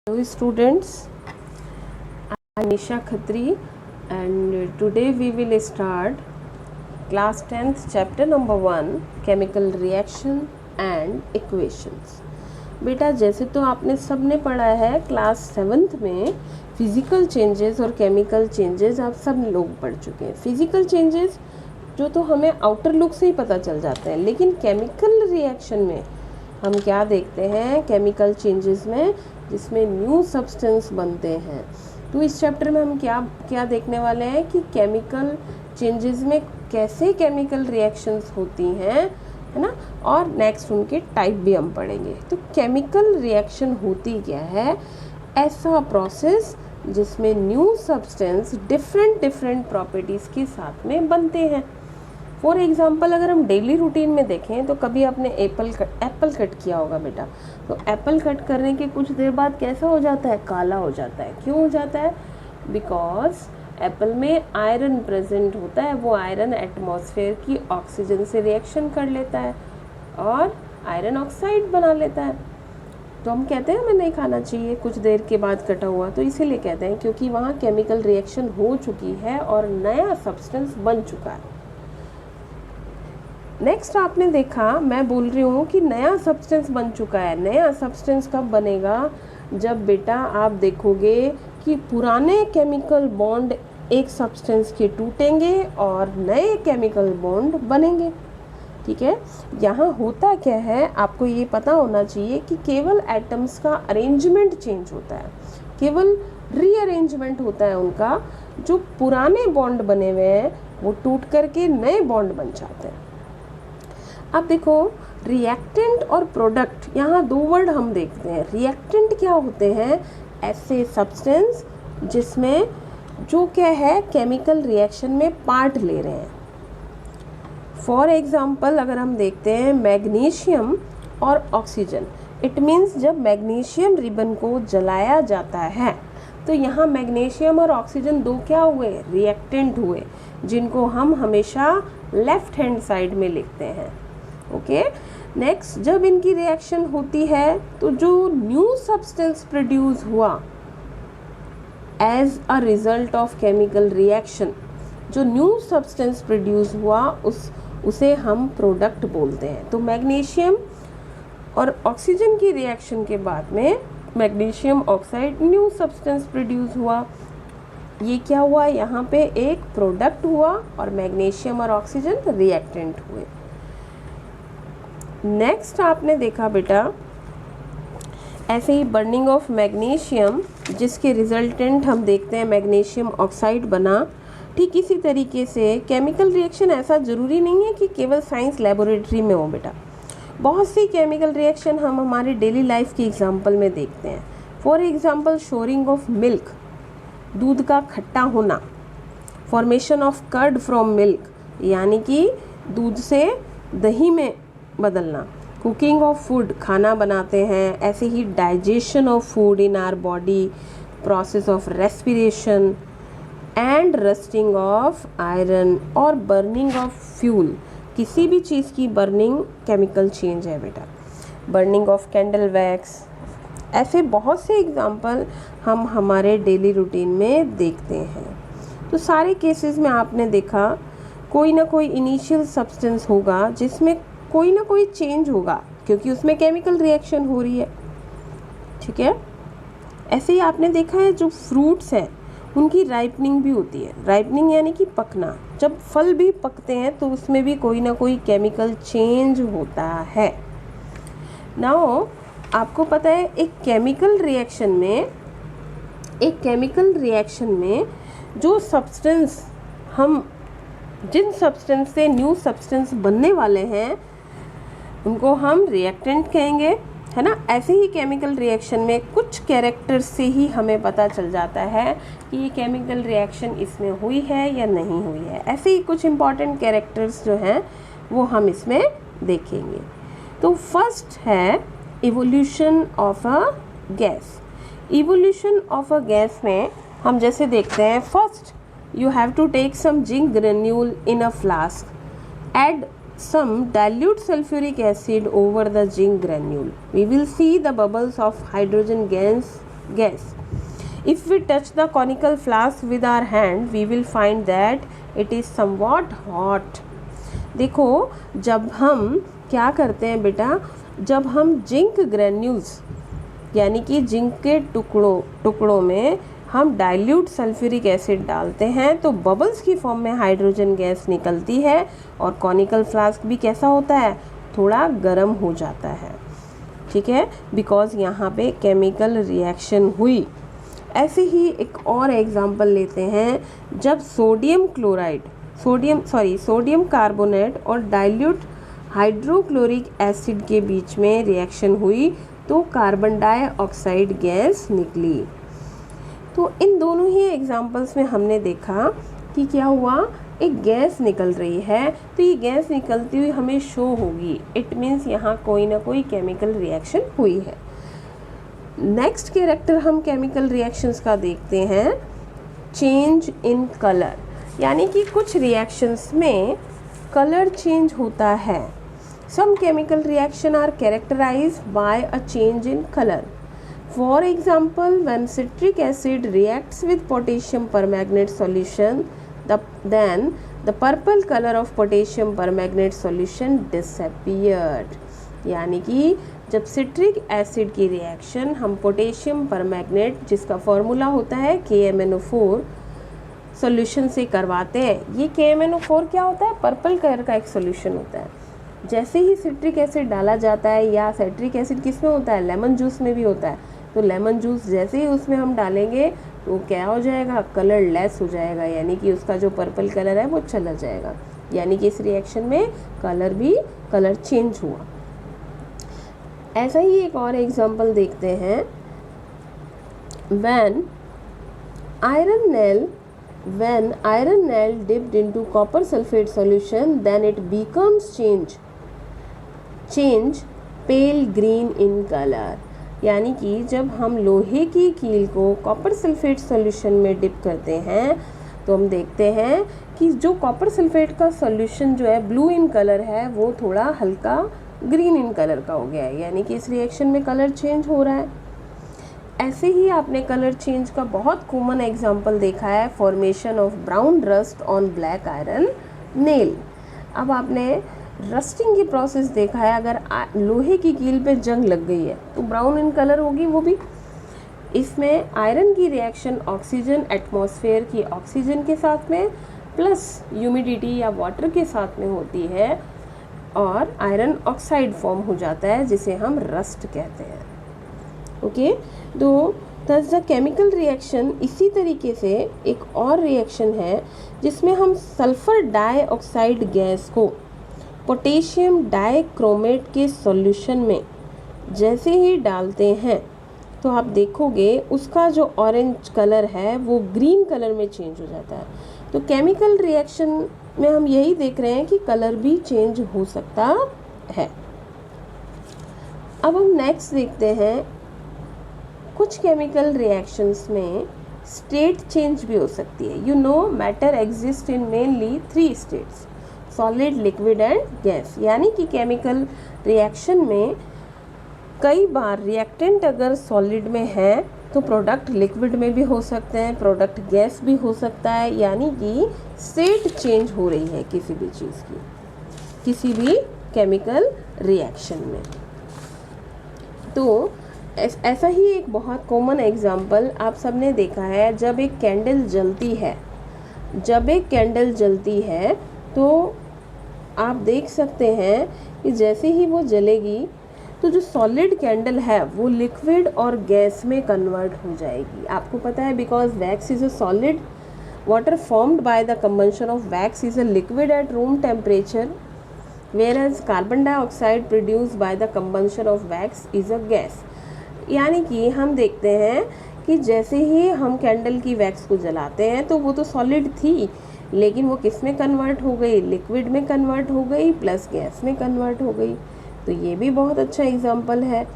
Hello students, I am Nisha Khatri and today we will start class 10th chapter number 1 chemical reaction and equations। बेटा जैसे तो आपने सबने पढ़ा है क्लास 7th में फिज़िकल चेंजेस और केमिकल चेंजेस आप सब लोग पढ़ चुके हैं। फिज़िकल चेंजेस जो तो हमें आउटर लुक से ही पता चल जाते हैं, लेकिन केमिकल रिएक्शन में हम क्या देखते हैं केमिकल चेंजेस में, जिसमें न्यू सब्सटेंस बनते हैं। तो इस चैप्टर में हम क्या देखने वाले हैं कि केमिकल चेंजेस में कैसे केमिकल रिएक्शंस होती हैं, है ना, और नेक्स्ट उनके टाइप भी हम पढ़ेंगे। तो केमिकल रिएक्शन होती क्या है? ऐसा प्रोसेस जिसमें न्यू सब्सटेंस डिफरेंट प्रॉपर्टीज़ के साथ में बनते हैं। फॉर एग्ज़ाम्पल अगर हम डेली रूटीन में देखें तो कभी आपने एप्पल कट किया होगा बेटा, तो एप्पल कट करने के कुछ देर बाद कैसा हो जाता है? काला हो जाता है। क्यों हो जाता है? बिकॉज एप्पल में आयरन प्रेजेंट होता है। वो आयरन एटमॉस्फेयर की ऑक्सीजन से रिएक्शन कर लेता है और आयरन ऑक्साइड बना लेता है। तो हम कहते हैं हमें नहीं खाना चाहिए कुछ देर के बाद कटा हुआ, तो इसीलिए कहते हैं क्योंकि वहाँ केमिकल रिएक्शन हो चुकी है और नया सब्सटेंस बन चुका है। नेक्स्ट आपने देखा, मैं बोल रही हूँ कि नया सब्सटेंस बन चुका है। नया सब्सटेंस कब बनेगा? जब बेटा आप देखोगे कि पुराने केमिकल बॉन्ड एक सब्सटेंस के टूटेंगे और नए केमिकल बॉन्ड बनेंगे। ठीक है, यहाँ होता क्या है आपको ये पता होना चाहिए कि केवल एटम्स का अरेंजमेंट चेंज होता है, केवल रीअरेंजमेंट होता है उनका। जो पुराने बॉन्ड बने हुए हैं वो टूट करके नए बॉन्ड बन जाते हैं। अब देखो रिएक्टेंट और प्रोडक्ट, यहाँ दो वर्ड हम देखते हैं। रिएक्टेंट क्या होते हैं? ऐसे सब्सटेंस जिसमें जो क्या है केमिकल रिएक्शन में पार्ट ले रहे हैं। फॉर एग्जांपल अगर हम देखते हैं मैग्नीशियम और ऑक्सीजन, इट मीन्स जब मैग्नीशियम रिबन को जलाया जाता है तो यहाँ मैग्नीशियम और ऑक्सीजन दो क्या हुए? रिएक्टेंट हुए, जिनको हम हमेशा लेफ्ट हैंड साइड में लिखते हैं। ओके, नेक्स्ट जब इनकी रिएक्शन होती है तो जो न्यू सब्सटेंस प्रोड्यूस हुआ as a result of chemical reaction, जो न्यू सब्सटेंस प्रोड्यूस हुआ उसे हम प्रोडक्ट बोलते हैं। तो मैग्नीशियम और ऑक्सीजन की रिएक्शन के बाद में magnesium oxide new substance produce हुआ। ये क्या हुआ? यहाँ पे एक प्रोडक्ट हुआ और मैग्नीशियम और ऑक्सीजन रिएक्टेंट हुए। नेक्स्ट आपने देखा बेटा ऐसे ही बर्निंग ऑफ मैग्नीशियम, जिसके रिजल्टेंट हम देखते हैं मैग्नीशियम ऑक्साइड बना। ठीक इसी तरीके से केमिकल रिएक्शन ऐसा ज़रूरी नहीं है कि केवल साइंस लेबोरेटरी में हो बेटा। बहुत सी केमिकल रिएक्शन हम हमारे डेली लाइफ के एग्जांपल में देखते हैं। For example souring of milk, दूध का खट्टा होना। Formation of curd from milk, यानी कि दूध से दही में बदलना। कुकिंग ऑफ फूड, खाना बनाते हैं। ऐसे ही digestion of food in our body, process of respiration and rusting of iron और बर्निंग ऑफ फ्यूल। किसी भी चीज़ की बर्निंग केमिकल चेंज है बेटा। बर्निंग ऑफ कैंडल वैक्स, ऐसे बहुत से एग्जाम्पल हम हमारे डेली रूटीन में देखते हैं। तो सारे केसेस में आपने देखा कोई ना कोई इनिशियल सब्सटेंस होगा जिसमें कोई ना कोई चेंज होगा क्योंकि उसमें केमिकल रिएक्शन हो रही है। ठीक है, ऐसे ही आपने देखा है जो फ्रूट्स हैं उनकी राइपनिंग भी होती है। राइपनिंग यानी कि पकना। जब फल भी पकते हैं तो उसमें भी कोई ना कोई केमिकल चेंज होता है। नाउ आपको पता है एक केमिकल रिएक्शन में जो सब्सटेंस हम जिन सब्सटेंस से न्यू सब्सटेंस बनने वाले हैं उनको हम रिएक्टेंट कहेंगे, है ना। ऐसे ही केमिकल रिएक्शन में कुछ कैरेक्टर्स से ही हमें पता चल जाता है कि ये केमिकल रिएक्शन इसमें हुई है या नहीं हुई है। ऐसे ही कुछ इम्पॉर्टेंट कैरेक्टर्स जो हैं वो हम इसमें देखेंगे। तो फर्स्ट है evolution of a gas. Evolution of a gas में हम जैसे देखते हैं, first you have to take some zinc granule in a flask, add some dilute sulfuric acid over the zinc granule. We will see the bubbles of hydrogen gas gas. If we touch the conical flask with our hand, we will find that it is somewhat hot. देखो, जब हम क्या करते हैं बेटा, जब हम zinc granules यानी कि जिंक के टुकड़ों में हम डाइल्यूट सल्फ्यूरिक एसिड डालते हैं तो बबल्स की फॉर्म में हाइड्रोजन गैस निकलती है और कॉनिकल फ्लास्क भी कैसा होता है, थोड़ा गर्म हो जाता है, ठीक है, बिकॉज यहाँ पे केमिकल रिएक्शन हुई। ऐसे ही एक और एग्जांपल लेते हैं, जब सोडियम कार्बोनेट और डाइल्यूट हाइड्रोक्लोरिक एसिड के बीच में रिएक्शन हुई तो कार्बन डाइऑक्साइड गैस निकली। तो इन दोनों ही एग्जांपल्स में हमने देखा कि क्या हुआ, एक गैस निकल रही है, तो ये गैस निकलती हुई हमें शो होगी, इट मीन्स यहाँ कोई ना कोई केमिकल रिएक्शन हुई है। नेक्स्ट कैरेक्टर हम केमिकल रिएक्शंस का देखते हैं, चेंज इन कलर, यानी कि कुछ रिएक्शंस में कलर चेंज होता है। Some chemical reaction are characterized by a change in colour. For example, when citric acid reacts with potassium permanganate solution, then the purple color of potassium permanganate solution disappeared। यानी कि जब citric acid की reaction हम potassium permanganate, जिसका formula होता है KMnO4, solution से करवाते हैं। ये KMnO4 क्या होता है, पर्पल कलर का एक सॉल्यूशन होता है। जैसे ही सिट्रिक एसिड डाला जाता है, या सिट्रिक एसिड किस में होता है, लेमन जूस में भी होता है, तो लेमन जूस जैसे ही उसमें हम डालेंगे तो क्या हो जाएगा, कलर लेस हो जाएगा, यानी कि उसका जो पर्पल कलर है वो चला जाएगा, यानी कि इस रिएक्शन में कलर चेंज हुआ। ऐसा ही एक और एग्जांपल देखते हैं, when iron nail dipped into copper sulfate solution, then it becomes change pale green in color। यानी कि जब हम लोहे की कील को कॉपर सल्फेट सॉल्यूशन में डिप करते हैं तो हम देखते हैं कि जो कॉपर सल्फेट का सॉल्यूशन जो है ब्लू इन कलर है वो थोड़ा हल्का ग्रीन इन कलर का हो गया है, यानी कि इस रिएक्शन में कलर चेंज हो रहा है। ऐसे ही आपने कलर चेंज का बहुत कॉमन एग्जांपल देखा है, formation of brown rust on black iron nail. अब आपने रस्टिंग की प्रोसेस देखा है, अगर लोहे की कील पे जंग लग गई है तो ब्राउन इन कलर होगी वो भी। इसमें आयरन की रिएक्शन ऑक्सीजन एटमॉस्फेयर की ऑक्सीजन के साथ में प्लस ह्यूमिडिटी या वाटर के साथ में होती है और आयरन ऑक्साइड फॉर्म हो जाता है, जिसे हम रस्ट कहते हैं। ओके, तो दस द केमिकल रिएक्शन। इसी तरीके से एक और रिएक्शन है जिसमें हम सल्फर डाइऑक्साइड गैस को पोटेशियम डाइक्रोमेट के सॉल्यूशन में जैसे ही डालते हैं तो आप देखोगे उसका जो ऑरेंज कलर है वो ग्रीन कलर में चेंज हो जाता है। तो केमिकल रिएक्शन में हम यही देख रहे हैं कि कलर भी चेंज हो सकता है। अब हम नेक्स्ट देखते हैं, कुछ केमिकल रिएक्शंस में स्टेट चेंज भी हो सकती है। You know, matter exist in mainly 3 states, solid, liquid and gas. यानी कि केमिकल रिएक्शन में कई बार रिएक्टेंट अगर सॉलिड में है तो प्रोडक्ट लिक्विड में भी हो सकते हैं, प्रोडक्ट गैस भी हो सकता है, यानी कि स्टेट चेंज हो रही है किसी भी चीज़ की, किसी भी केमिकल रिएक्शन में। तो ऐसा ही एक बहुत कॉमन एग्जांपल आप सबने देखा है, जब एक कैंडल जलती है तो आप देख सकते हैं कि जैसे ही वो जलेगी तो जो सॉलिड कैंडल है वो लिक्विड और गैस में कन्वर्ट हो जाएगी। आपको पता है, because wax is a solid, water formed by the combustion of wax is a liquid at room temperature, whereas carbon dioxide produced by the combustion of wax is a gas। यानी कि हम देखते हैं कि जैसे ही हम कैंडल की wax को जलाते हैं तो वो तो सॉलिड थी, लेकिन वो किस में कन्वर्ट हो गई, लिक्विड में कन्वर्ट हो गई प्लस गैस में कन्वर्ट हो गई। तो ये भी बहुत अच्छा एग्जाम्पल है।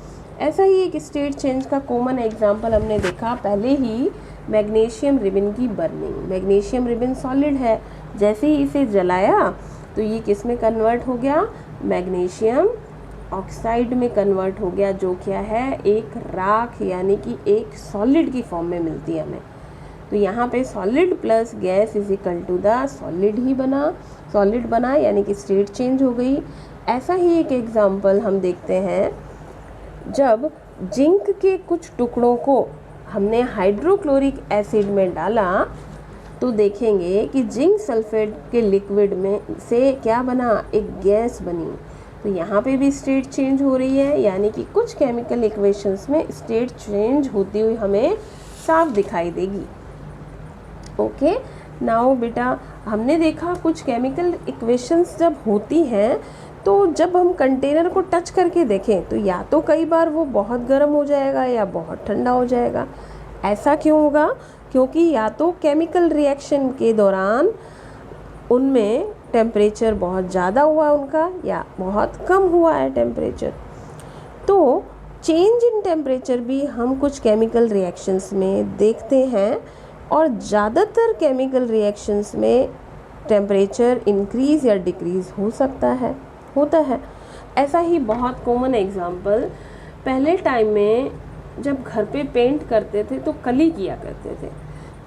ऐसा ही एक स्टेट चेंज का कॉमन एग्जाम्पल हमने देखा पहले ही, मैग्नीशियम रिबन की बर्निंग। मैग्नीशियम रिबन सॉलिड है, जैसे ही इसे जलाया तो ये किस में कन्वर्ट हो गया, मैग्नीशियम ऑक्साइड में कन्वर्ट हो गया, जो क्या है, एक राख यानी कि एक सॉलिड की फॉर्म में मिलती है हमें। तो यहाँ पे solid plus gas is equal to the solid ही बना, सॉलिड बना यानी कि स्टेट चेंज हो गई। ऐसा ही एक एग्जाम्पल हम देखते हैं, जब जिंक के कुछ टुकड़ों को हमने हाइड्रोक्लोरिक एसिड में डाला तो देखेंगे कि जिंक सल्फेट के लिक्विड में से क्या बना, एक गैस बनी। तो यहाँ पे भी स्टेट चेंज हो रही है, यानी कि कुछ केमिकल इक्वेशंस में स्टेट चेंज होती हुई हमें साफ दिखाई देगी। ओके, नाउ बेटा हमने देखा कुछ केमिकल इक्वेशंस जब होती हैं तो जब हम कंटेनर को टच करके देखें तो या तो कई बार वो बहुत गर्म हो जाएगा या बहुत ठंडा हो जाएगा। ऐसा क्यों होगा? क्योंकि या तो केमिकल रिएक्शन के दौरान उनमें टेम्परेचर बहुत ज़्यादा हुआ उनका, या बहुत कम हुआ है टेम्परेचर। तो चेंज इन टेम्परेचर भी हम कुछ केमिकल रिएक्शंस में देखते हैं, और ज़्यादातर केमिकल रिएक्शंस में टेम्परेचर इंक्रीज़ या डिक्रीज़ हो सकता है, होता है। ऐसा ही बहुत कॉमन एग्जांपल, पहले टाइम में जब घर पे पेंट करते थे तो कली किया करते थे,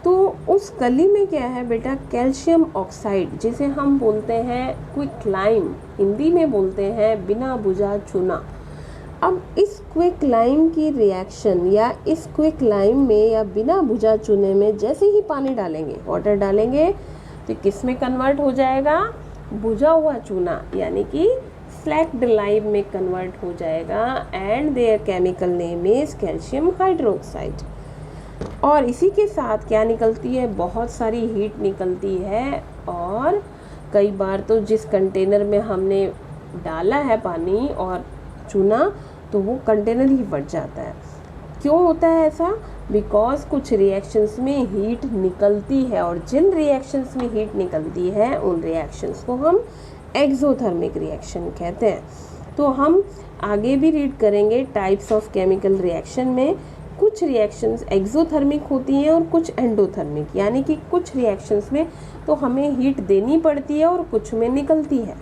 तो उस कली में क्या है बेटा, कैल्शियम ऑक्साइड, जिसे हम बोलते हैं क्विकलाइम, हिंदी में बोलते हैं बिना बुझा चूना। अब इस क्विकलाइम की रिएक्शन या इस क्विकलाइम में या बिना बुझा चूने में जैसे ही पानी डालेंगे, वाटर डालेंगे, तो किस में कन्वर्ट हो जाएगा, बुझा हुआ चूना यानी कि स्लैक्ड लाइम में कन्वर्ट हो जाएगा, and there chemical name is calcium hydroxide. और इसी के साथ क्या निकलती है, बहुत सारी हीट निकलती है, और कई बार तो जिस कंटेनर में हमने डाला है पानी और चूना तो वो कंटेनर ही फट जाता है। क्यों होता है ऐसा? बिकॉज कुछ रिएक्शंस में हीट निकलती है, और जिन रिएक्शंस में हीट निकलती है उन रिएक्शंस को हम एक्सोथर्मिक रिएक्शन कहते हैं। तो हम आगे भी रीड करेंगे टाइप्स ऑफ केमिकल रिएक्शन में कुछ रिएक्शंस एक्सोथर्मिक होती हैं और कुछ एंडोथर्मिक, यानी कि कुछ रिएक्शंस में तो हमें हीट देनी पड़ती है और कुछ में निकलती है।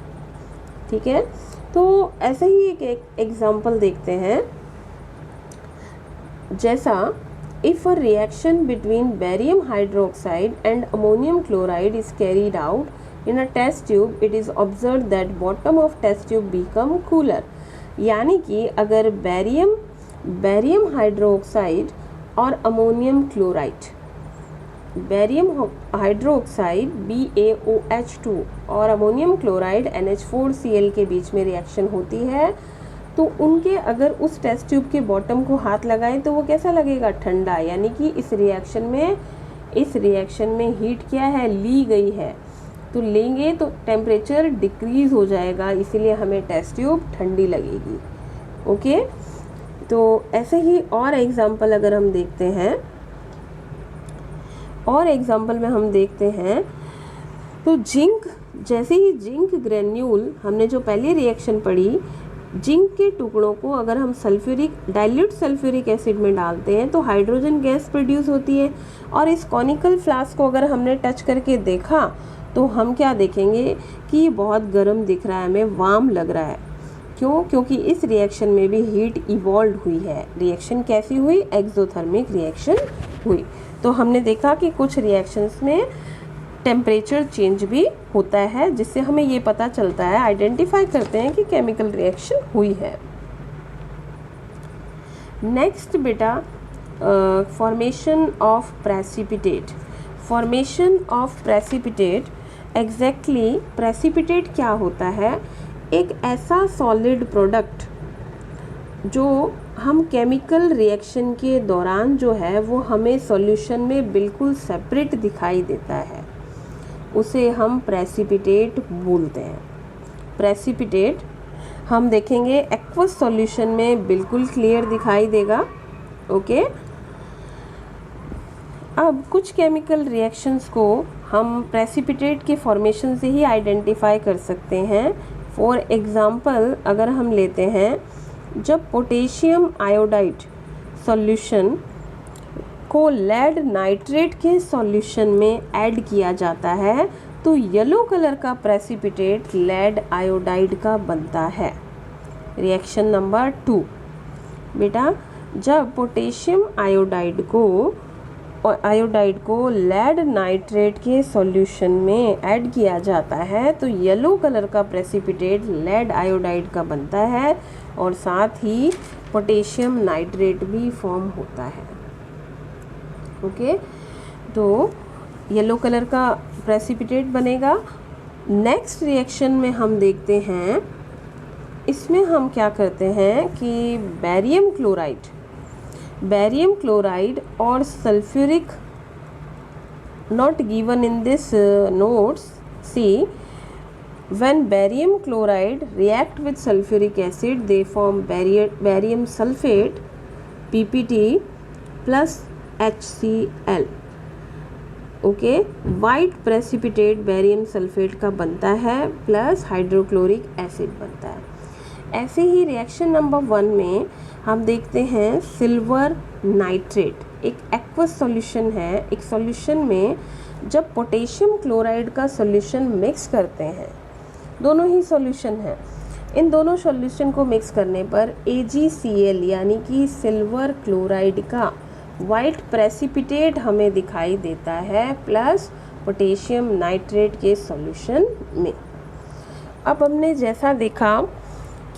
ठीक है, तो ऐसे ही एक एग्जांपल देखते हैं, जैसा if a reaction between barium hydroxide and ammonium chloride is carried out in a test tube, it is observed that bottom of test tube become cooler। यानी कि अगर बैरियम हाइड्रोक्साइड और ammonium chloride, barium hydroxide BaOH2 और ammonium chloride NH4Cl के बीच में reaction होती है, तो उनके अगर उस टेस्ट ट्यूब के बॉटम को हाथ लगाएं तो वो कैसा लगेगा, ठंडा। यानी कि इस रिएक्शन में हीट क्या है, ली गई है, तो लेंगे तो टेम्परेचर डिक्रीज हो जाएगा, इसीलिए हमें टेस्ट ट्यूब ठंडी लगेगी। ओके, तो ऐसे ही और एग्जांपल अगर हम देखते हैं, और एग्जांपल में हम देखते हैं तो जिंक, जैसे ही जिंक ग्रेन्यूल, हमने जो पहले रिएक्शन पढ़ी, जिंक के टुकड़ों को अगर हम डाइल्यूट सल्फ्यूरिक एसिड में डालते हैं तो हाइड्रोजन गैस प्रोड्यूस होती है। और इस कॉनिकल फ्लास्क को अगर हमने टच करके देखा तो हम क्या देखेंगे कि ये बहुत गर्म दिख रहा है, हमें वार्म लग रहा है। क्यों? क्योंकि इस रिएक्शन में भी हीट इवॉल्व हुई है। रिएक्शन कैसी हुई? एक्सोथर्मिक रिएक्शन हुई। तो हमने देखा कि कुछ रिएक्शंस में टेम्परेचर चेंज भी होता है, जिससे हमें ये पता चलता है, आइडेंटिफाई करते हैं कि केमिकल रिएक्शन हुई है। नेक्स्ट बेटा, formation of precipitate. Formation of precipitate, exactly precipitate क्या होता है? एक ऐसा सॉलिड प्रोडक्ट जो हम केमिकल रिएक्शन के दौरान जो है वो हमें सॉल्यूशन में बिल्कुल सेपरेट दिखाई देता है, उसे हम प्रेसिपिटेट बोलते हैं। प्रेसिपिटेट हम देखेंगे एक्वस सॉल्यूशन में बिल्कुल क्लियर दिखाई देगा। ओके, अब कुछ केमिकल रिएक्शंस को हम प्रेसिपिटेट के फॉर्मेशन से ही आइडेंटिफाई कर सकते हैं। फॉर एग्जांपल अगर हम लेते हैं, जब पोटेशियम आयोडाइड सॉल्यूशन को लेड नाइट्रेट के सॉल्यूशन में ऐड किया जाता है तो येलो कलर का प्रेसिपिटेट लेड आयोडाइड का बनता है। Reaction number 2। बेटा जब पोटेशियम आयोडाइड को लेड नाइट्रेट के सॉल्यूशन में ऐड किया जाता है तो येलो कलर का प्रेसिपिटेट लेड आयोडाइड का बनता है और साथ ही पोटेशियम नाइट्रेट भी फॉर्म होता है। ओके, तो येलो कलर का प्रेसिपिटेट बनेगा। नेक्स्ट रिएक्शन में हम देखते हैं, इसमें हम क्या करते हैं कि बैरियम क्लोराइड और sulphuric not given in this notes. See, when barium chloride react with sulfuric acid, they form barium sulfate PPT plus HCl. Okay, white precipitate barium sulphate का बनता है प्लस हाइड्रोक्लोरिक एसिड बनता है। ऐसे ही reaction number 1 में हम देखते हैं सिल्वर नाइट्रेट, एक एक्वस सॉल्यूशन है। एक सॉल्यूशन में जब पोटेशियम क्लोराइड का सॉल्यूशन मिक्स करते हैं, दोनों ही सॉल्यूशन है, इन दोनों सॉल्यूशन को मिक्स करने पर AgCl यानी कि सिल्वर क्लोराइड का वाइट प्रेसिपिटेट हमें दिखाई देता है प्लस पोटेशियम नाइट्रेट के सॉल्यूशन में। अब हमने जैसा देखा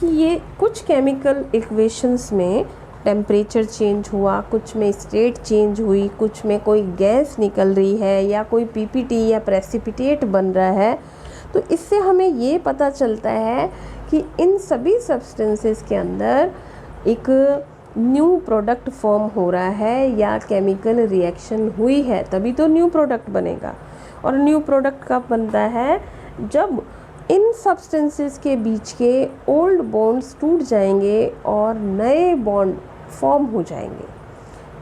कि ये कुछ केमिकल इक्वेशंस में टेम्परेचर चेंज हुआ, कुछ में स्टेट चेंज हुई, कुछ में कोई गैस निकल रही है या कोई पीपीटी या प्रेसिपिटेट बन रहा है, तो इससे हमें ये पता चलता है कि इन सभी सब्सटेंसेस के अंदर एक न्यू प्रोडक्ट फॉर्म हो रहा है या केमिकल रिएक्शन हुई है, तभी तो न्यू प्रोडक्ट बनेगा। और न्यू प्रोडक्ट कब बनता है? जब इन सब्सटेंसेस के बीच के ओल्ड बॉन्ड्स टूट जाएंगे और नए बॉन्ड फॉर्म हो जाएंगे।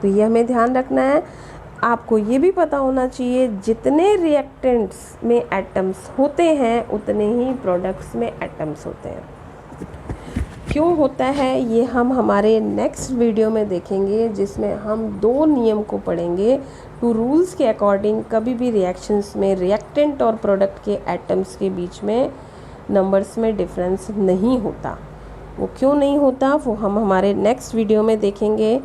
तो ये हमें ध्यान रखना है। आपको ये भी पता होना चाहिए जितने रिएक्टेंट्स में एटम्स होते हैं उतने ही प्रोडक्ट्स में एटम्स होते हैं। क्यों होता है ये हम हमारे नेक्स्ट वीडियो में देखेंगे, जिसमें हम 2 नियम को पढ़ेंगे। 2 रूल्स के अकॉर्डिंग कभी भी रिएक्शंस में रिएक्टेंट और प्रोडक्ट के एटम्स के बीच में नंबर्स में डिफरेंस नहीं होता। वो क्यों नहीं होता वो हम हमारे नेक्स्ट वीडियो में देखेंगे।